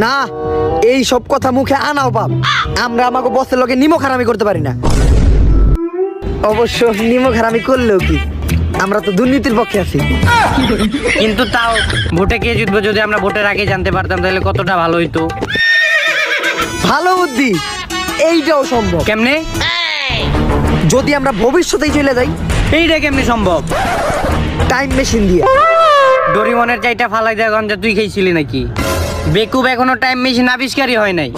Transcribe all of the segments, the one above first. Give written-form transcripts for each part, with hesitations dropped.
না, এই সব কথা মুখে আনাও বাপ। আমরা আমাকে বসের লগে নিমক হারামি করতে পারি না। অবশ্য নিমক হারামি করলেও কি, আমরা তো দুর্নীতির পক্ষে আছি। কিন্তু তাও ভোটে কে জিতবে যদি আমরা ভোটের আগে জানতে পারতাম তাহলে কতটা ভালো হইতো। ভালো বুদ্ধি, এইটাও সম্ভব। কেমনে? যদি আমরা ভবিষ্যতেই চলে যাই। এইটা কেমনে সম্ভব? টাইম মেশিন দিয়ে। ডোরিমনের চাইটা ফালাই দেওয়া গঞ্জা তুই খেয়েছিলি নাকি? বেকুব এখনো টাইম মেশিন আবিষ্কারই হয় নাই।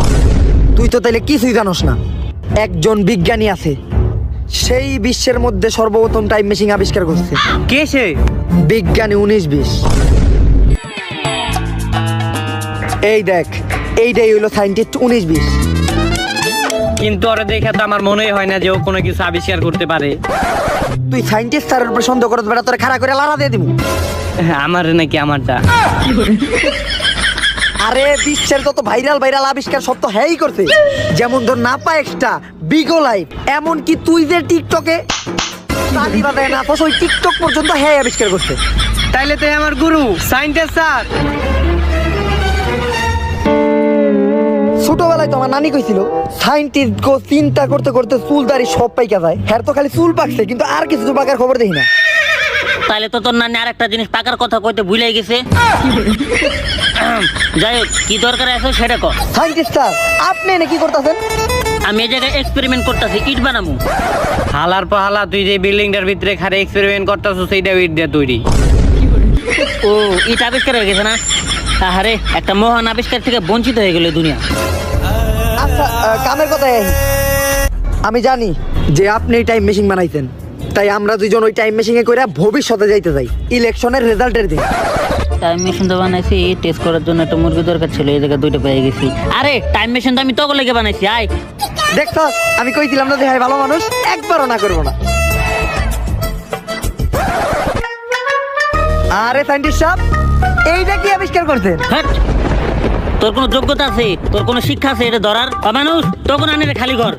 তুই তো তাইলে কিছুই জানোস না। একজন বিজ্ঞানী আছে, সেই বিশ্বের মধ্যে সর্বপ্রথম টাইম মেশিন আবিষ্কার করছে। কে সে? বিজ্ঞানী 1920। এই দেখ, এইটাই হইলো সায়েন্টিস্ট 1920। কিন্তু ওরা দেখে তো আমার মনেই হয় না যে ও কোনো কিছু আবিষ্কার করতে পারে। তুই সায়েন্টিস্ট স্যারের উপর সন্দেহ করতে বেটা, তোরে খাড়া করে লাড়া দিয়ে দিবো। আমার নাকি আমারটা? আরে বিশ্বের যত ভাইরাল ভাইরাল আবিষ্কার সব তো হ্যাই করছে। যেমন ধর নাপা এক্সট্রা, বিগো লাইফ, এমন কি তুই যে টিকটকে তালি বাজায় না, ওই টিকটক পর্যন্ত হ্যাঁ আবিষ্কার করছে। তাইলে তো আমার গুরু সায়েন্টিস্ট স্যার। ছোটবেলায় তো আমার নানি কইছিল সায়েন্টিস্ট গো চিন্তা করতে করতে চুল দাড়ি সব পাইকা যায়। হ্যাঁ তো খালি চুল পাকছে, কিন্তু আর কিছু তো পাকার খবর দেখি না। তাহলে তো তোর নানি আর একটা জিনিস পাকার কথা কইতে ভুলে গেছে। যাই হোক, কি দরকার আছে সেটা কর। সায়েন্টিস্ট স্যার, আপনি এনে কি করতেছেন? আমি এই জায়গায় এক্সপেরিমেন্ট করতেছি, ইট বানামু। হালার পাহালা তুই যে বিল্ডিংটার ভিতরে খারে এক্সপেরিমেন্ট করতেছ সেইটা ইট দিয়ে তৈরি। ও, ইট আবিষ্কার হয়ে গেছে না? আহারে, একটা মহান আবিষ্কার থেকে বঞ্চিত হয়ে গেল দুনিয়া। আচ্ছা, কামের কথায় আহি। আমি জানি যে আপনি এই টাইম মেশিন বানাইছেন, তাই আমরা দুইজন ওই টাইম মেশিনে করে ভবিষ্যতে যাইতে যাই ইলেকশনের রেজাল্টের দিন। টাইম মেশিন তো বানাইছি, টেস্ট করার জন্য একটা মুরগি দরকার ছিল, এই জায়গায় দুইটা পেয়ে গেছি। আরে টাইম মেশিন তো আমি তখন লেগে বানাইছি। আয় দেখছ, আমি কইছিলাম না যে ভাই ভালো মানুষ, একবারও না করবো না। আরে সায়েন্টিস্ট সাহেব, এইটা কি আবিষ্কার করছেন? হ্যাট, তোর কোনো যোগ্যতা আছে, তোর কোনো শিক্ষা আছে এটা ধরার? মানুষ তখন আনে খালি ঘর।